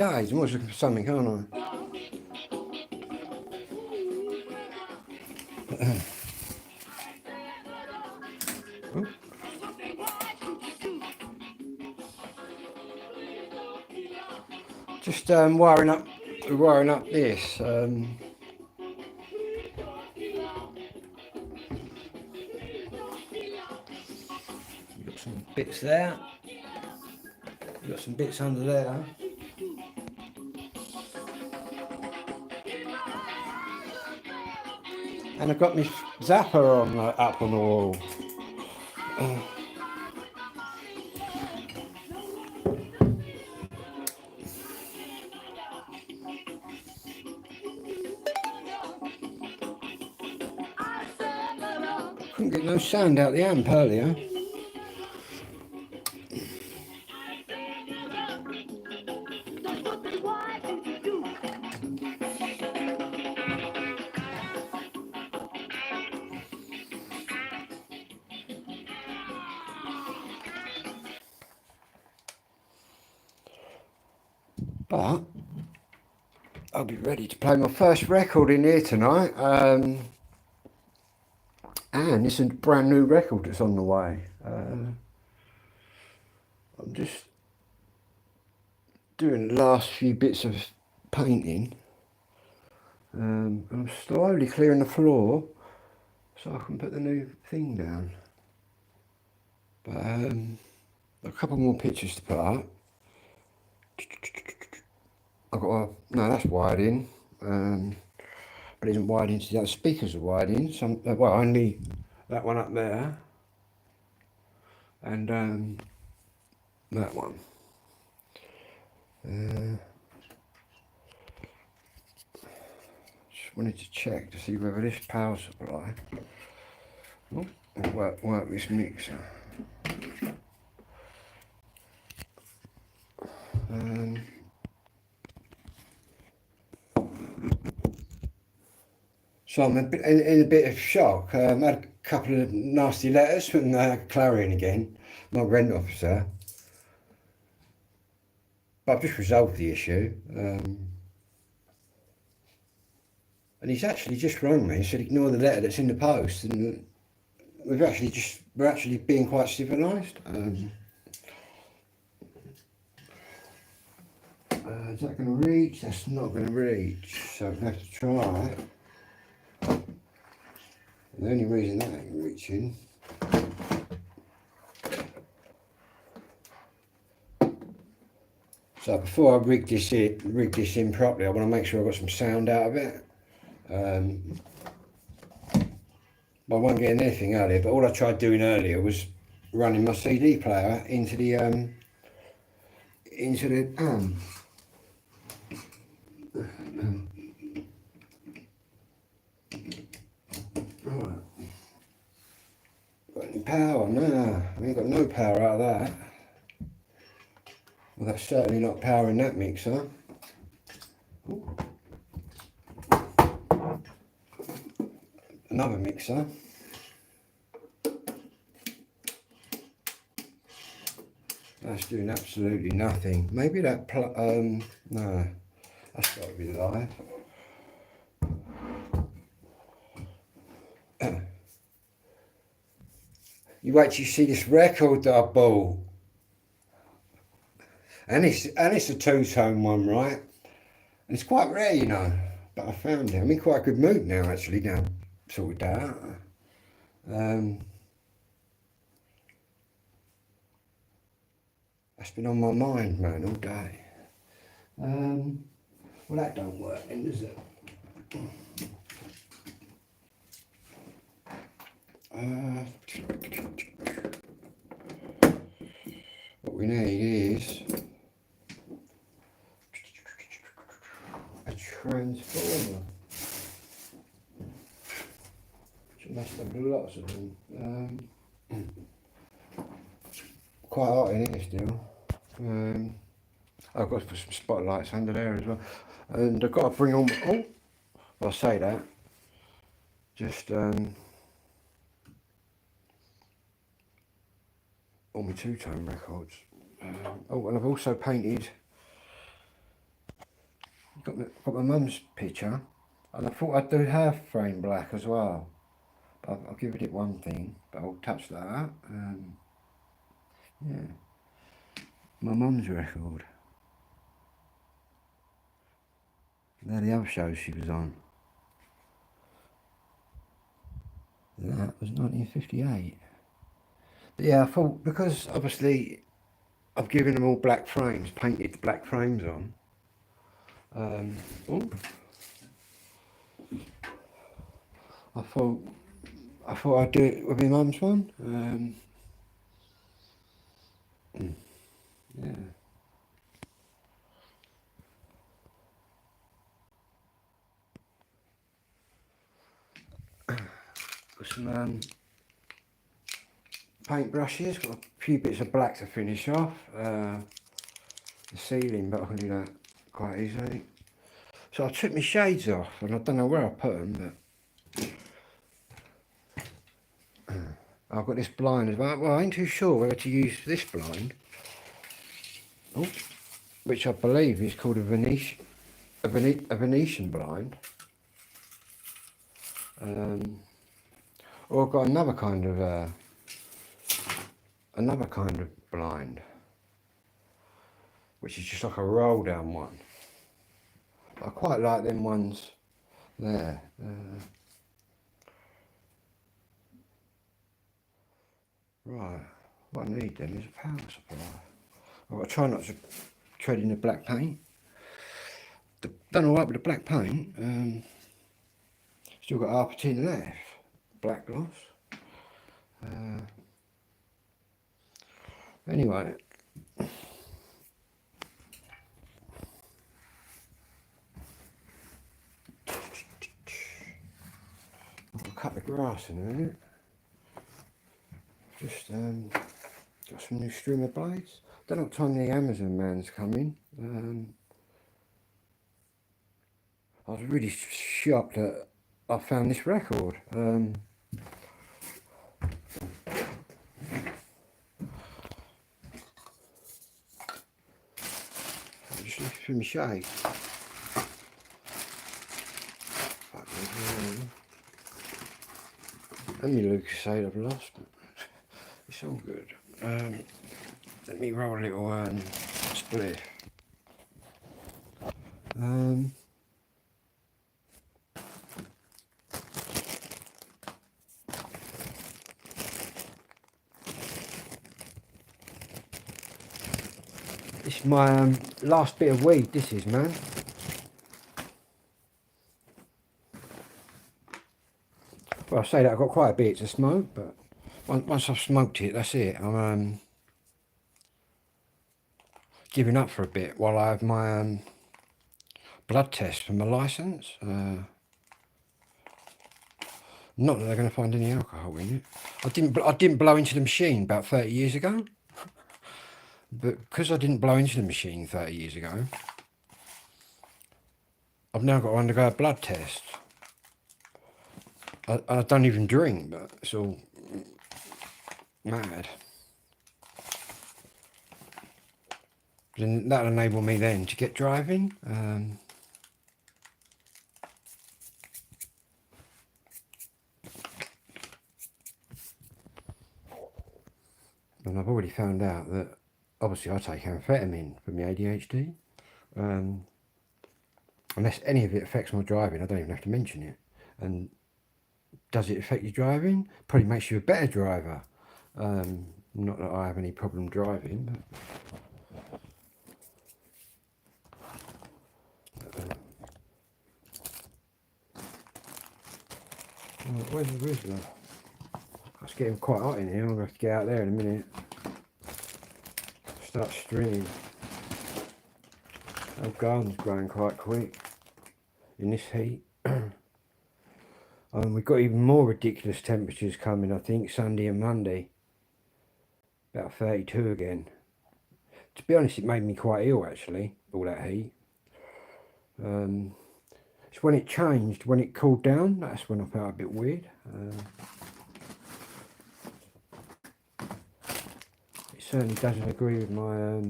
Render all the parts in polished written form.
days. I'm always looking for something, aren't I? Just wiring up this. Got some bits there. Got some bits under there. And I've got my zapper on up on the wall. Couldn't get no sound out the amp earlier. But I'll be ready to play my first record in here tonight. And it's a brand new record that's on the way. I'm just doing the last few bits of painting. I'm slowly clearing the floor so I can put the new thing down. But a couple more pictures to put up. I've got no, that's wired in, but it isn't wired into the other speakers are wired in. Some, well, only that one up there, and that one. Just wanted to check to see whether this power supply will work this mixer. So I'm in a bit of shock. I had a couple of nasty letters from Clarion again, my rent officer. But I've just resolved the issue. And he's actually just rung me and said ignore the letter that's in the post, and we're actually being quite civilised. Is that going to reach? That's not going to reach, so we have to try. The only reason that ain't reaching so before I rig this in properly, I want to make sure I've got some sound out of it. I wasn't getting anything earlier, but all I tried doing earlier was running my CD player into the amp. Right. Got any power? No, I ain't got no power out of that. Well, that's certainly not powering that mixer. Ooh. Another mixer. That's doing absolutely nothing. Maybe that no, that's got to be live. You wait till you see this record that I bought. And it's a two-tone one, right? And it's quite rare, you know. But I found it. I'm in quite a good mood now, actually, now I've sorted that out. That's been on my mind, man, all day. Well, that don't work then, does it? What we need is a transformer. Which must have lots of them. Quite hot in here still. I've got to put some spotlights under there as well. And I've got to bring on, well, I say that, just all my two-tone records. Oh, and I've also painted got my mum's picture, and I thought I'd do her frame black as well. But I'll give it one thing, but I'll touch that up. Yeah, my mum's record. They're the other shows she was on. That was 1958. But yeah, I thought, because obviously I've given them all black frames, painted the black frames on. I thought I'd do it with my mum's one. Yeah. Got some paint brushes, got a few bits of black to finish off. The ceiling, but I can do that quite easily. So I took my shades off, and I don't know where I put them, but I've got this blind as well. Well, I ain't too sure whether to use this blind, which I believe is called a Venetian blind. Or I've got another kind of blind, which is just like a roll down one. I quite like them ones there. Right, what I need then is a power supply. I've got to try not to tread in the black paint. Done alright with the black paint. Still got half a tin left. Black gloss. Anyway. I'll cut the grass in a minute. Just got some new strimmer blades. Don't know what time the Amazon man's coming. I was really shocked that I found this record. Just looking through my shade. And my Lucasade I've lost, but it's all good. Let me roll a little split. It's my last bit of weed, this is, man. Well, I say that I've got quite a bit to smoke, but once I've smoked it, that's it. I'm giving up for a bit while I have my blood test for my licence. Not that they're going to find any alcohol in it. I didn't blow into the machine about 30 years ago. But because I didn't blow into the machine 30 years ago, I've now got to undergo a blood test. I don't even drink, but it's all mad. Then that'll enable me then to get driving. And I've already found out that obviously I take amphetamine for my ADHD. Unless any of it affects my driving, I don't even have to mention it. And does it affect your driving? Probably makes you a better driver. Not that I have any problem driving, but where's the Rizzler? It's getting quite hot in here. I'm going to have to get out there in a minute. Start stringing. Our garden's growing quite quick in this heat. We've got even more ridiculous temperatures coming, I think, Sunday and Monday. About 32 again. To be honest, it made me quite ill, actually, all that heat. It's when it changed, when it cooled down, that's when I felt a bit weird. It certainly doesn't agree with my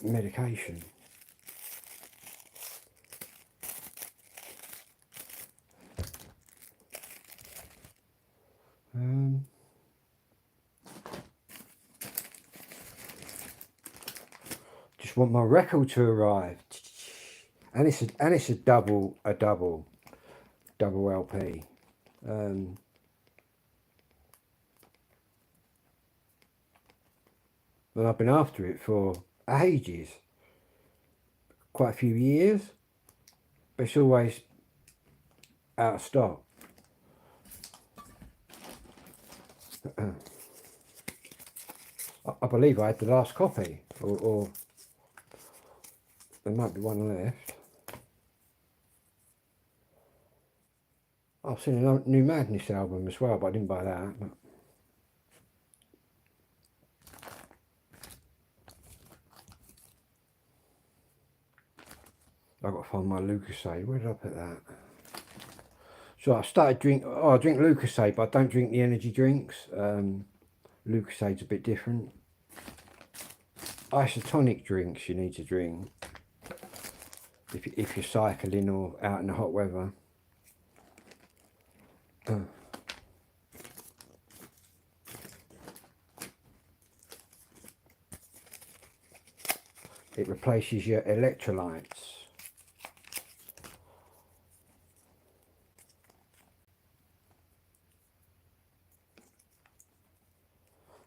medication. just want my record to arrive. And it's a double LP. And I've been after it for ages, quite a few years, but it's always out of stock. I believe I had the last copy, or there might be one left. I've seen a new Madness album as well, but I didn't buy that. But I've got to find my Lucozade. Where did I put that? So I started I drink Lucozade, but I don't drink the energy drinks. Lucosade's a bit different. Isotonic drinks you need to drink if you're cycling or out in the hot weather. It replaces your electrolytes.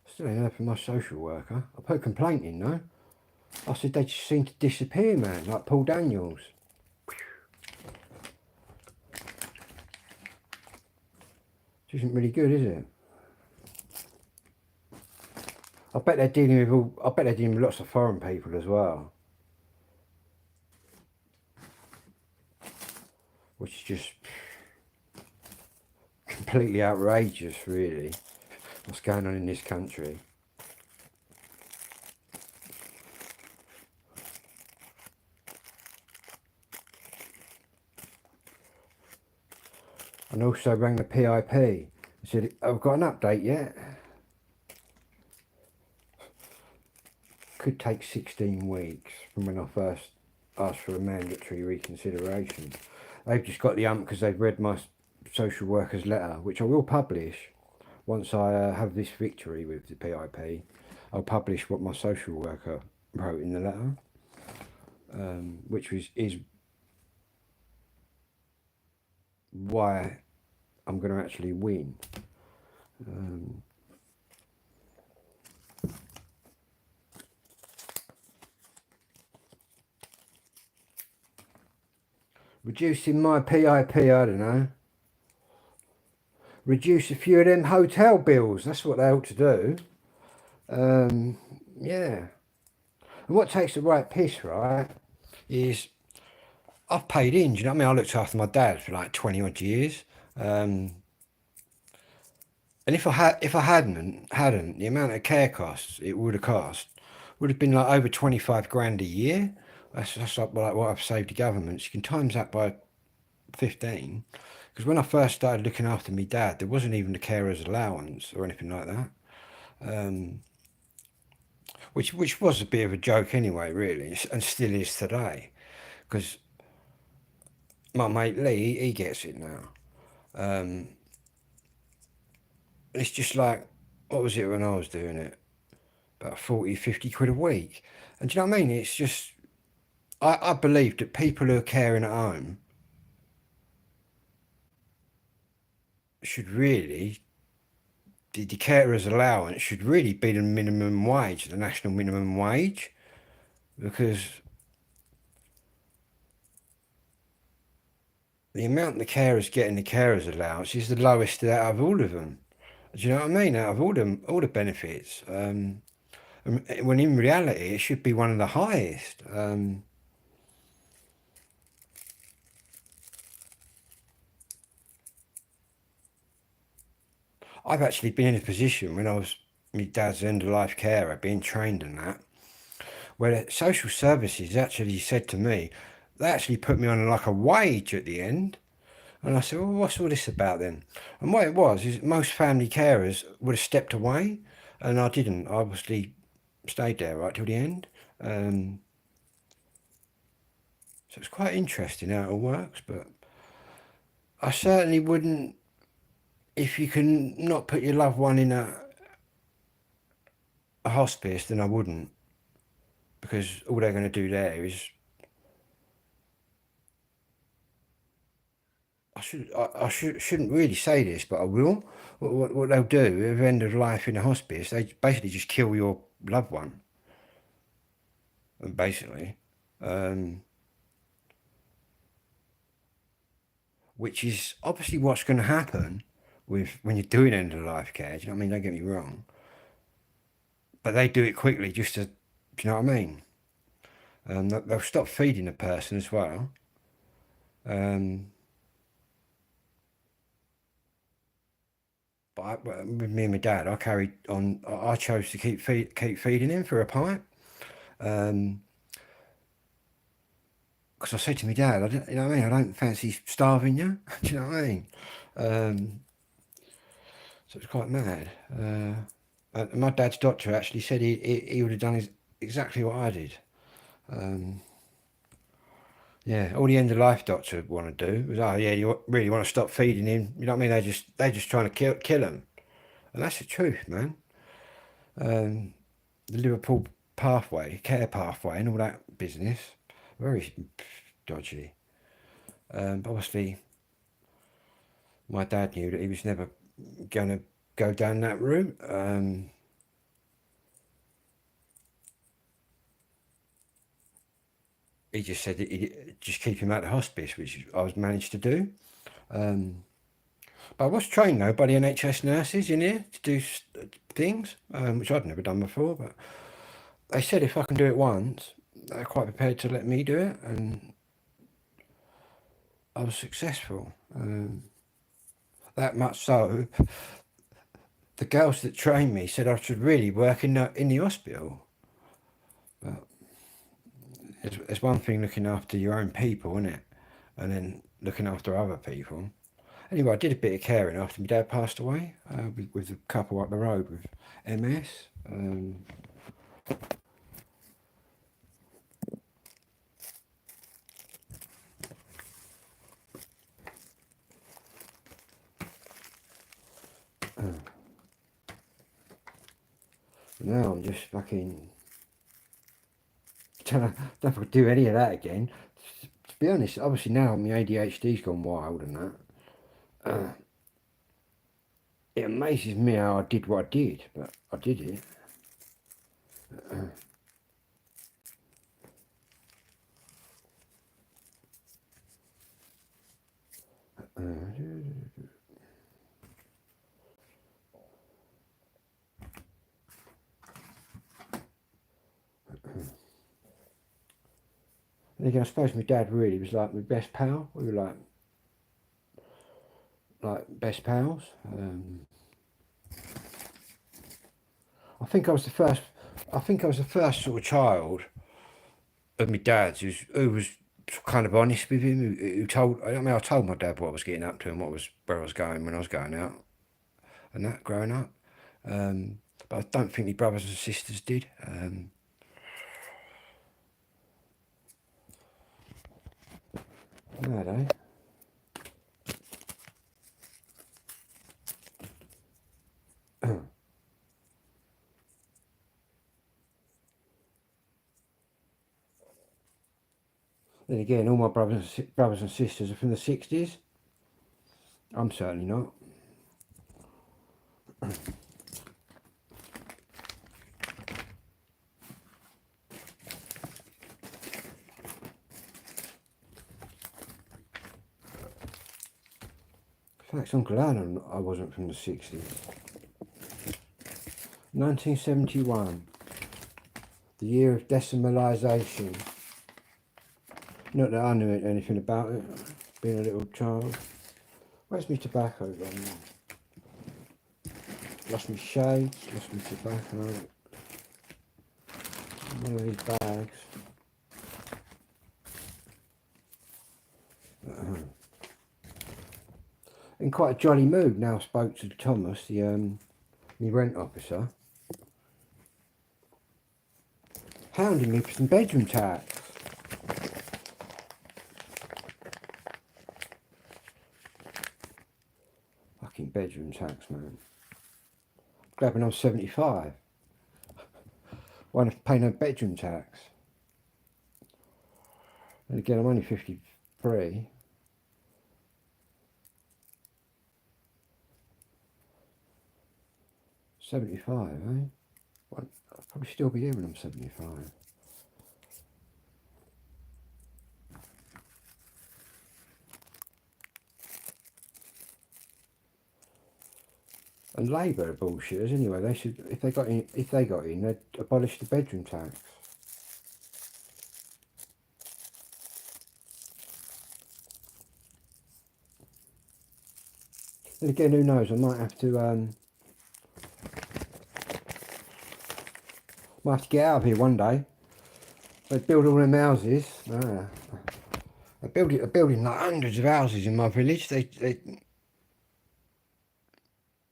Still ain't heard from my social worker. I put a complaint in though. I said they just seem to disappear, man, like Paul Daniels. Which isn't really good, is it? I bet they're dealing with lots of foreign people as well. Which is just completely outrageous, really, what's going on in this country. And also rang the PIP and said, I've got an update yet. Could take 16 weeks from when I first asked for a mandatory reconsideration. They've just got the because they've read my social worker's letter, which I will publish once I have this victory with the PIP. I'll publish what my social worker wrote in the letter, which is why I'm going to actually win. Reducing my PIP, I don't know. Reduce a few of them hotel bills. That's what they ought to do. Yeah. And what takes the right piss, right, is I've paid in. Do you know what I mean? I looked after my dad for like 20 odd years. And if I hadn't, the amount of care costs it would have cost would have been like over 25 grand a year. That's like what I've saved the government. So you can times that by 15. Because when I first started looking after my dad, there wasn't even a carer's allowance or anything like that. Which was a bit of a joke anyway, really, and still is today. Because my mate Lee, he gets it now. It's just like, what was it when I was doing it? About 40, 50 quid a week. And do you know what I mean? It's just, I believe that people who are caring at home should really, the carer's allowance should really be the minimum wage, the national minimum wage, because the amount the carers get in the carer's allowance is the lowest out of all of them. Do you know what I mean? Out of all the benefits, when in reality it should be one of the highest. I've actually been in a position when I was my dad's end-of-life carer, being trained in that, where the social services actually said to me, they actually put me on like a wage at the end. And I said, well, what's all this about then? And what it was is most family carers would have stepped away, and I didn't. I obviously stayed there right till the end. So it's quite interesting how it all works, but I certainly wouldn't, if you can not put your loved one in a hospice, then I wouldn't. because all they're going to do there is, shouldn't really say this, but I will. What they'll do at the end of life in a hospice, they basically just kill your loved one, basically, which is obviously what's going to happen with when you're doing end of life care. Do you know what I mean? Don't get me wrong, but they do it quickly just to, do you know what I mean? They'll stop feeding the person as well. But with me and my dad, I carried on. I chose to keep feeding him for a pipe, because I said to my dad, you know what I mean, I don't fancy starving you. Do you know what I mean? So it's quite mad. My dad's doctor actually said he would have done exactly what I did. Yeah, all the end of life doctor would want to do was, oh yeah, you really want to stop feeding him? You know what I mean? They're just trying to kill him, and that's the truth, man. The Liverpool pathway, care pathway, and all that business, very dodgy. But obviously, my dad knew that he was never going to go down that route. He just said that he'd just keep him out of hospice, which I was managed to do. But I was trained though by the NHS nurses in here to do things, which I'd never done before. But they said if I can do it once, they're quite prepared to let me do it, and I was successful. That much so, the girls that trained me said I should really work in the hospital. But it's one thing looking after your own people, isn't it? And then looking after other people. Anyway, I did a bit of caring after my dad passed away, with a couple up the road with MS. Now I'm just fucking don't have to do any of that again. To be honest, obviously now my ADHD's gone wild and that. It amazes me how I did what I did, but I did it. And again, I suppose my dad really was like my best pal. We were like best pals. I think I was the first. I think I was the first sort of child of my dad's who was kind of honest with him. Who told. I mean, I told my dad what I was getting up to and where I was going when I was going out, and that growing up. But I don't think my brothers and sisters did. No, they. Then again, all my brothers and sisters are from the 60s. I'm certainly not. In fact, Uncle Alan, I wasn't from the 60s. 1971, the year of decimalisation. Not that I knew anything about it, being a little child. Where's my tobacco gone? Lost my shades, lost my tobacco. One of these bags. In quite a jolly mood now. I spoke to Thomas, the rent officer, hounding me for some bedroom tax. Fucking bedroom tax, man. Glad when I'm 75. Why not pay no bedroom tax? And again, I'm only 53. $75, eh? Well, I'll probably still be here when I'm 75. And Labour are bullshitters anyway. They should, if they got in, they'd abolish the bedroom tax. And again, who knows? I might have to get out of here one day. They build all them houses. They're building like hundreds of houses in my village. They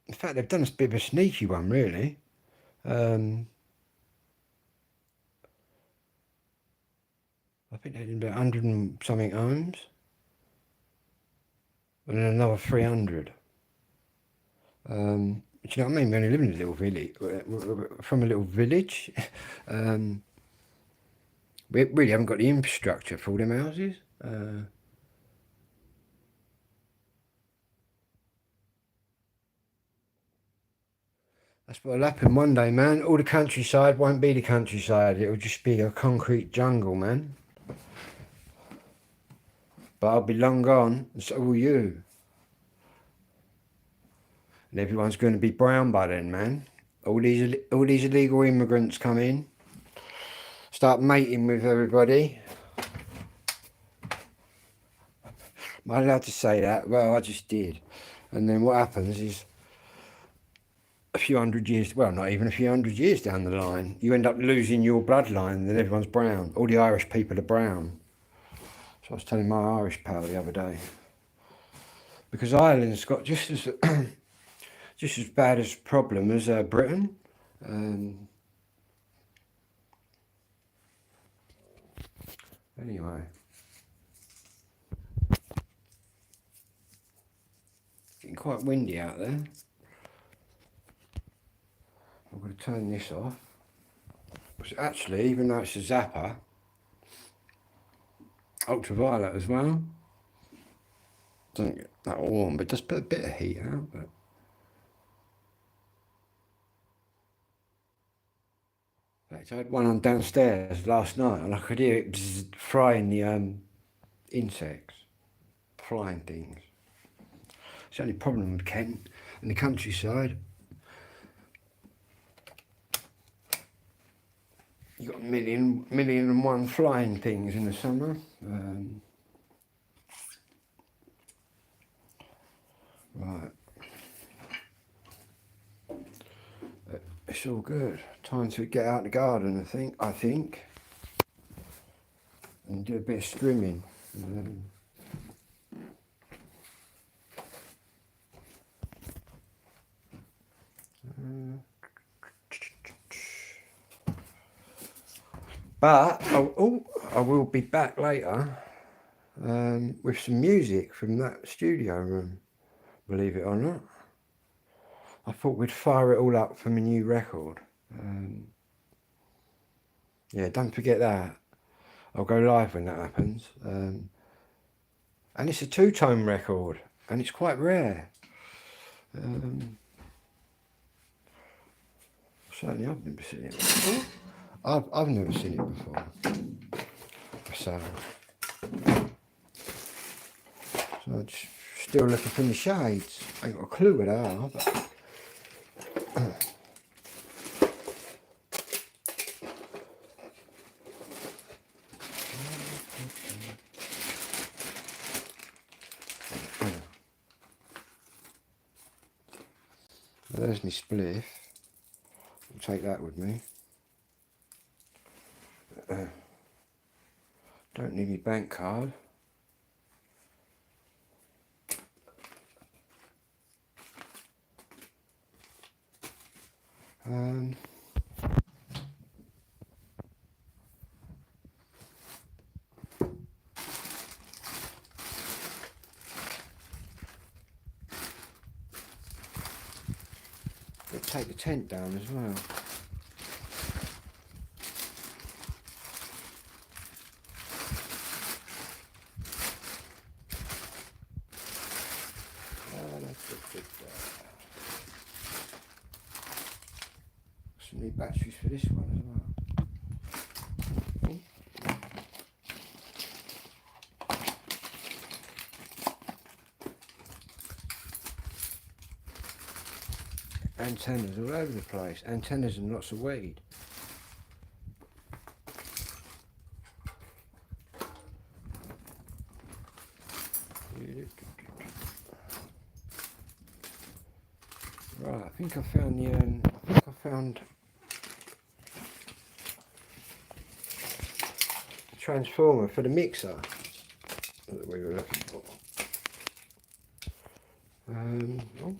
in fact, they've done a bit of a sneaky one, really. I think they did about 100 and something homes, and then another 300. Do you know what I mean? We only live in a little village, from a little village. We really haven't got the infrastructure for all them houses. That's what'll happen one day, man. All the countryside won't be the countryside. It'll just be a concrete jungle, man. But I'll be long gone, and so will you. And everyone's going to be brown by then, man. All these illegal immigrants come in, start mating with everybody. Am I allowed to say that? Well, I just did. And then what happens is, a few hundred years, well, not even a few hundred years down the line, you end up losing your bloodline, and then everyone's brown. All the Irish people are brown. So I was telling my Irish pal the other day, because Ireland's got just as just as bad a problem as Britain. Anyway, getting quite windy out there. I'm going to turn this off. Which actually, even though it's a zapper, ultraviolet as well. Doesn't get that warm, but it does put a bit of heat out. But in fact, I had one on downstairs last night, and I could hear it frying the insects, flying things. It's the only problem with Kent and the countryside. You've got a million and one flying things in the summer. Right. It's all good. Time to get out in the garden, I think. And do a bit of strimming. But I will be back later with some music from that studio room, believe it or not. I thought we'd fire it all up from a new record. Yeah, don't forget that. I'll go live when that happens. And it's a two-tone record, and it's quite rare. Certainly I've never seen it before. I've never seen it before. So I'm just still looking for the shades. I ain't got a clue where they are, but there's my spliff. I'll take that with me. Don't need my bank card. We'll take the tent down as well. need batteries for this one as well. Antennas all over the place. Antennas and lots of weed. Right, I think I found the transformer for the mixer that we were looking for. Oh,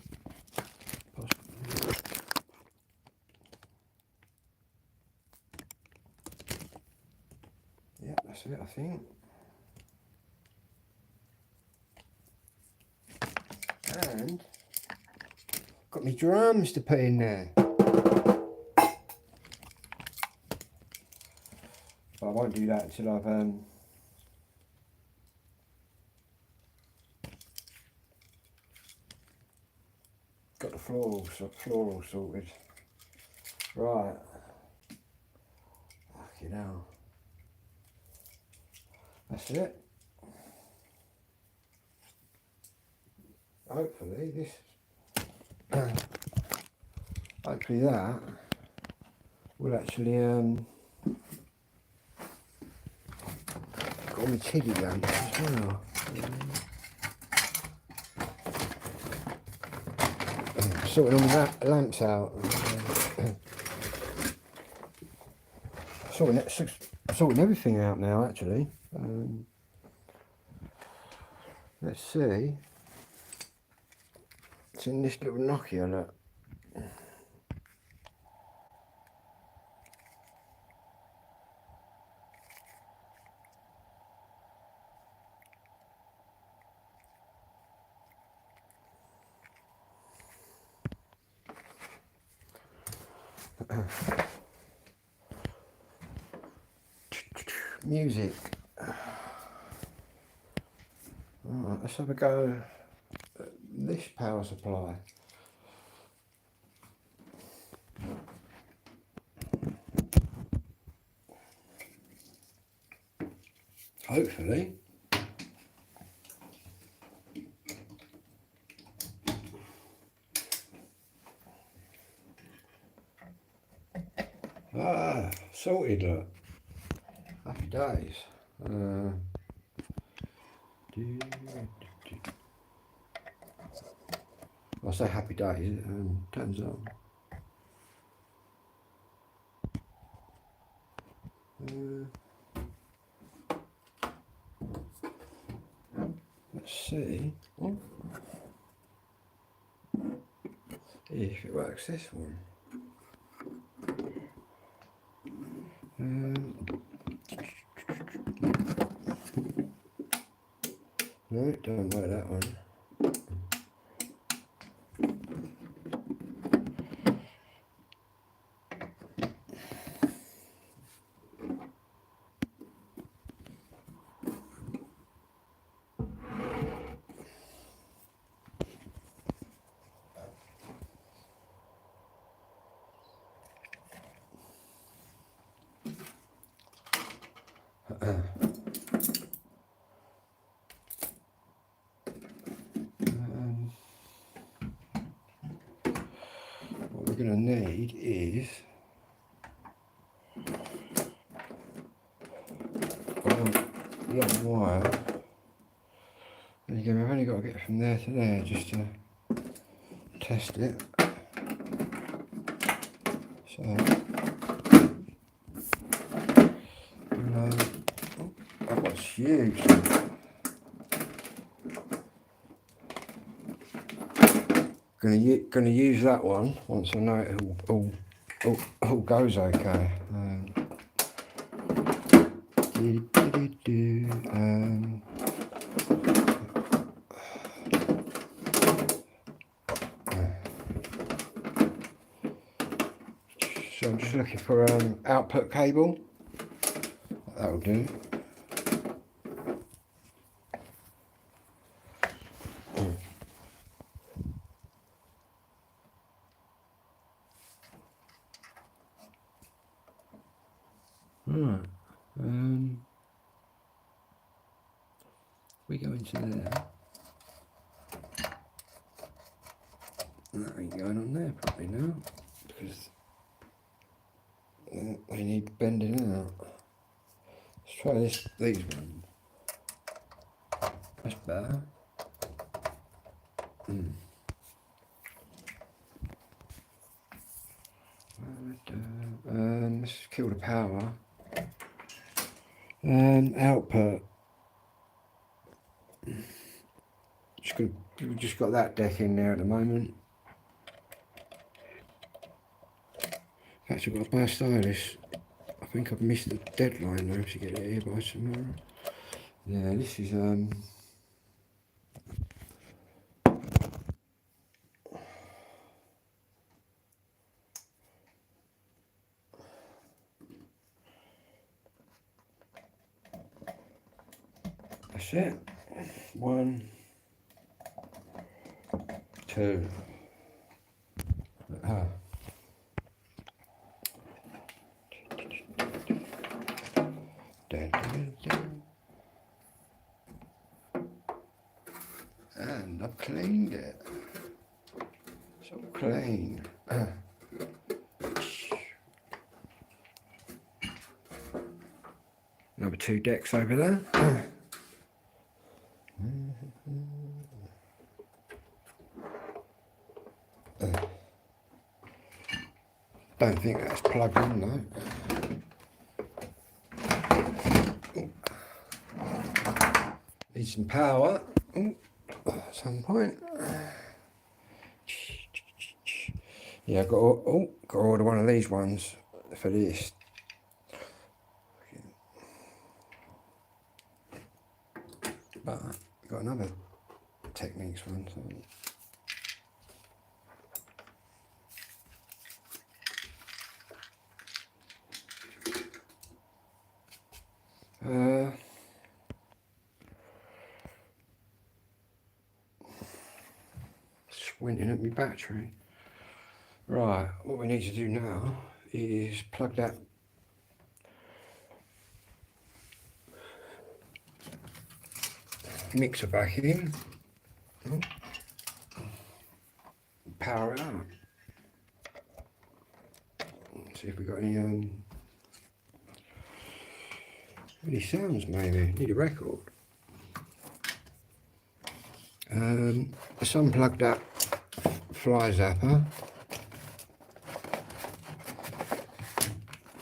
yeah, that's it, I think. And got me drums to put in there. But I won't do that until I've got the floor all sorted. Right. Fucking hell. That's it. Hopefully hopefully that will actually got my tiggy lamp as well. Sorting all the lamps out. Sorting everything out now actually. Let's see. It's in this little Nokia, look. Music. Alright, let's have a go at this power supply. Hopefully. Ah, sorted, look. Happy days. I say happy days, turns on. Let's see if it works this one. No, it don't work that one. What we're going to need is a long wire. There you go, I've only got to get from there to there just to test it. So, that was huge. Gonna use that one once I know it all goes okay. So I'm just looking for output cable. That'll do. We go into there. That ain't going on there properly now because they need bending out. Let's try these ones. That's better. Let's kill the power. Output. We've just got that deck in there at the moment. Actually, I've got to buy a stylus. I think I've missed the deadline now to get it here by tomorrow. Yeah, this is that's it. 1, 2. And I've cleaned it. It's all clean. Number 2 decks over there. Don't think that's plugged in though. Need some power at some point. Yeah, I've got to order one of these ones for this. But I've got another Technics one. Squinting at my battery. Right, what we need to do now is plug that mixer back in. Power it up. See if we got any sounds maybe. Need a record. Let's unplug that fly zapper.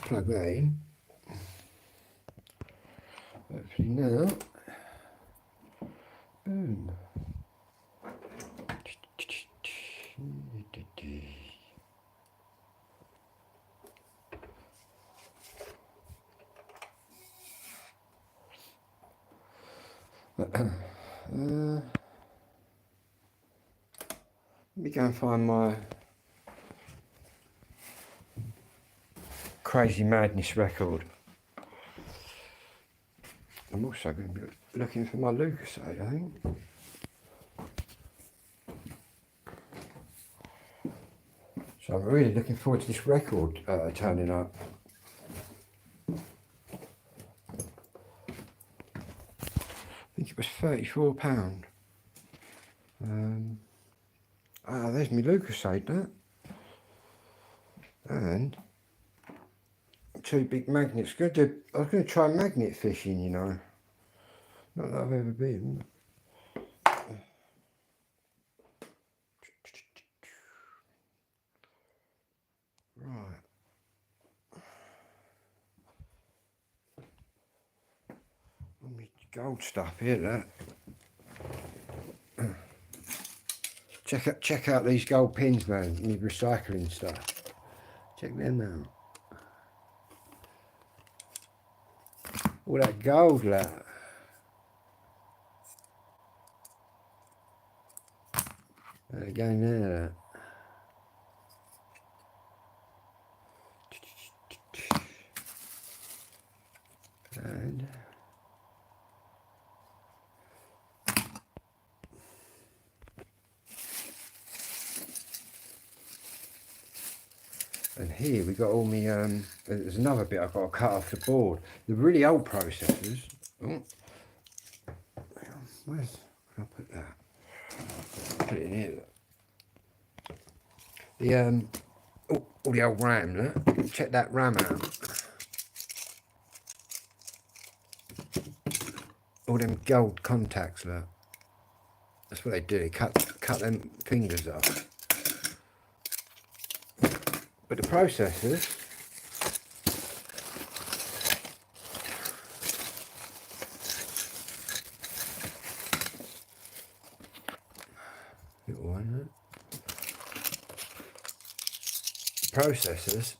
Plug that in. Hopefully now. Boom. Let me go and find my Crazy Madness record. I'm also going to be looking for my Lucasade, I think. So I'm really looking forward to this record turning up. I think it was £34. There's my Lucasade, that. And 2 big magnets. I was going to try magnet fishing, you know. Not that I've ever been. Right. All my gold stuff here, that. Check out these gold pins, man. My recycling stuff. Check them out. All that gold, that. Again there, and here we got all my there's another bit I've got to cut off the board. The really old processors. Oh, Where's, where I put that? Put it in here. The all the old RAM, look. Check that RAM out. All them gold contacts, look. That's what they do. They cut them fingers off. But the processors, little one, look. Processors,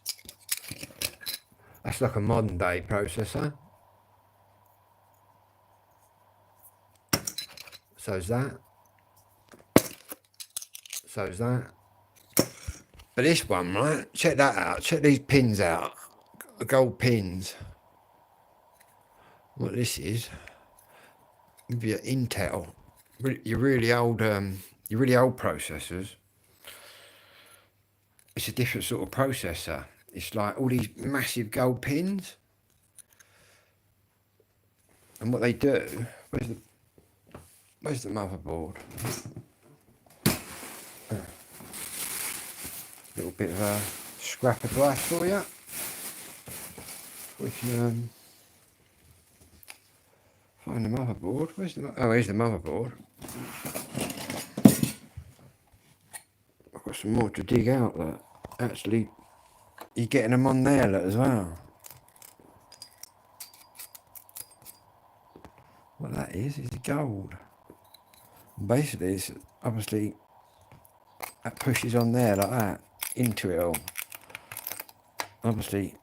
that's like a modern day processor. So's that. So's that. But this one, right? Check that out. Check these pins out. The gold pins. What this is? Your Intel. Your really old processors. It's a different sort of processor. It's like all these massive gold pins. And what they do, where's the motherboard? Little bit of a scrap advice for you. We can find the motherboard. Where's the? Oh, here's the motherboard. I've got some more to dig out. That actually, you're getting them on there as well. What that is gold. Basically, it's obviously that pushes on there like that into it all. Obviously,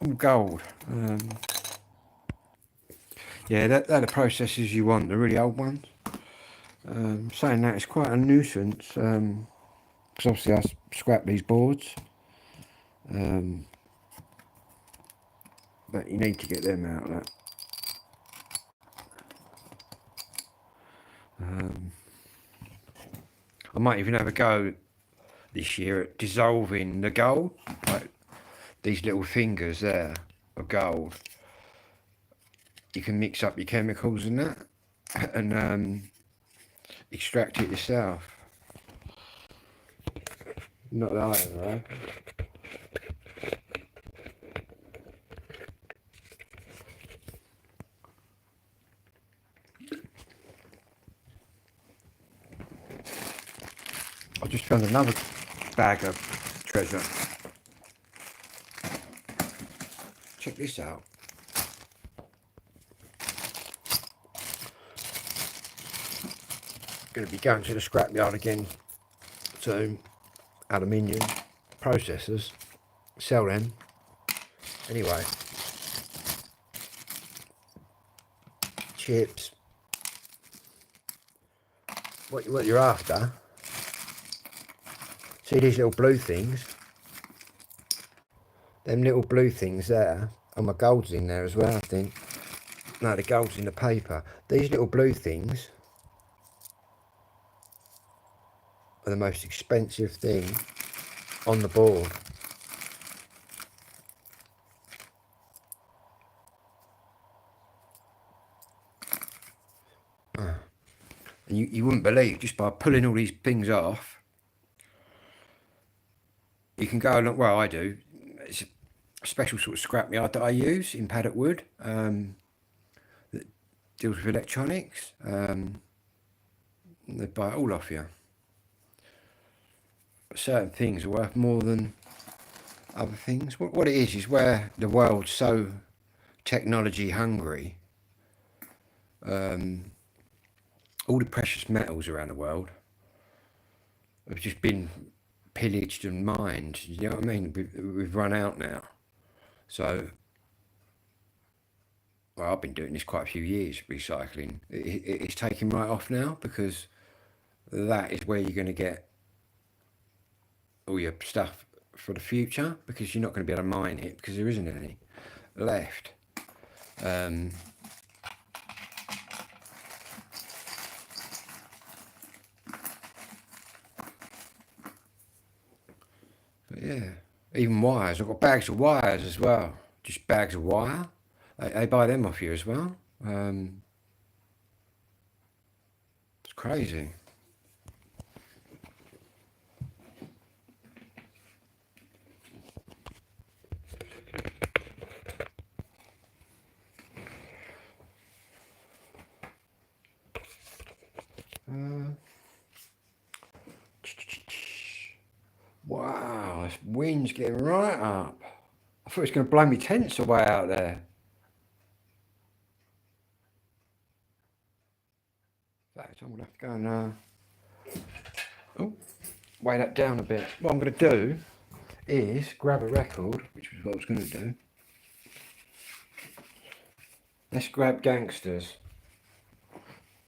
all gold. Yeah, they're the processors you want, the really old ones. Saying that, it's quite a nuisance, because obviously I scrap these boards. But you need to get them out. That. I might even have a go this year at dissolving the gold, like these little fingers there of gold. You can mix up your chemicals and that, and extract it yourself. Not that I know. I just found another bag of treasure. Check this out. Going to be going to the scrapyard again to aluminium processors, sell them. Anyway, chips. What you're after? See these little blue things? Them little blue things there. Oh, my gold's in there as well, I think. No, the gold's in the paper. These little blue things are the most expensive thing on the board. You wouldn't believe, just by pulling all these things off, you can go along. Well, I do. It's a special sort of scrapyard that I use in Paddock Wood, that deals with electronics. They buy it all off you. Certain things are worth more than other things. What it is where the world's so technology hungry. All the precious metals around the world have just been pillaged and mined. You know what I mean? We've run out now. So, well, I've been doing this quite a few years, recycling. It's taking right off now, because that is where you're going to get all your stuff for the future, because you're not going to be able to mine it because there isn't any left. But yeah, even wires. I've got bags of wires as well. Just bags of wire. They buy them off you as well. crazy. Wow, this wind's getting right up. I thought it was going to blow me tents away out there. In fact, I'm going to have to go and weigh that down a bit. What I'm going to do is grab a record, which is what I was going to do. Let's grab Gangsters.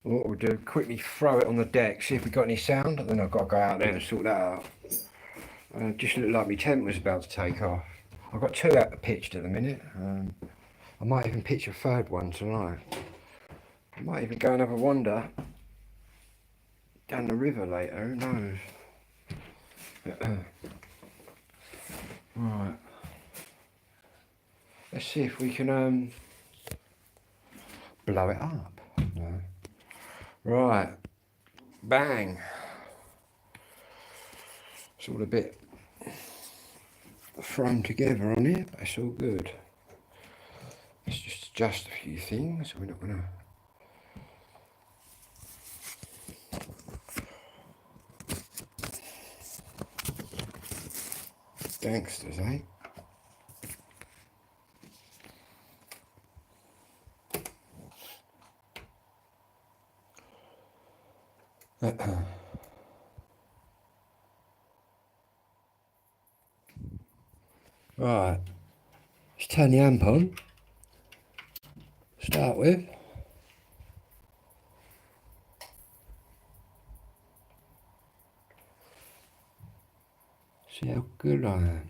What we'll do, quickly throw it on the deck, see if we got any sound, and then I've got to go out there and sort that out. Just looked like my tent was about to take off. I've got 2 pitched at the minute. I might even pitch a 3rd one tonight. I might even go and have a wander down the river later, who knows. Right. Let's see if we can blow it up. No. Right. Bang. It's all a bit thrown together on here, but it's all good. Let's just adjust a few things. We're not going to... Gangsters, eh? Right, let's turn the amp on. Start with. See how good I am.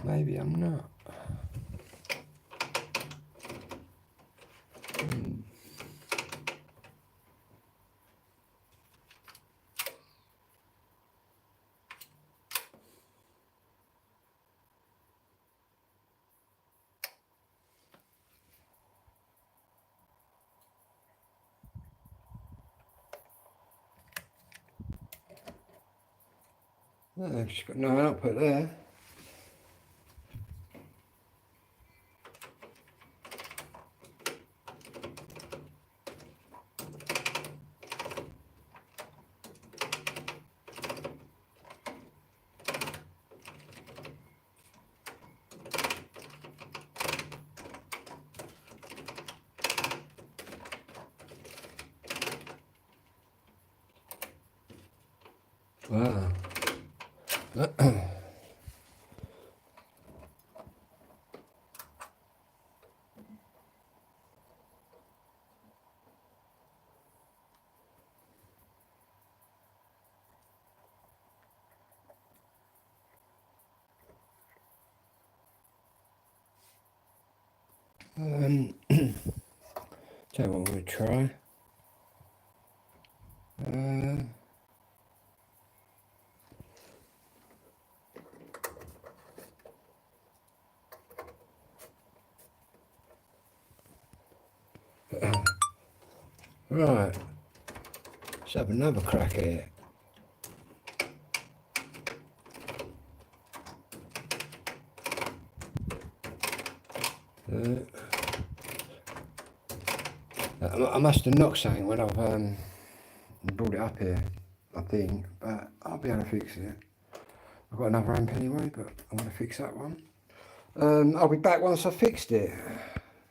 Maybe I'm not. I've just got no output there. Wow. Tell you what I'm going to try. Right, let's have another crack at it. I must have knocked something when I've brought it up here, I think, but I'll be able to fix it. I've got another amp anyway, but I'm going to fix that one. I'll be back once I've fixed it.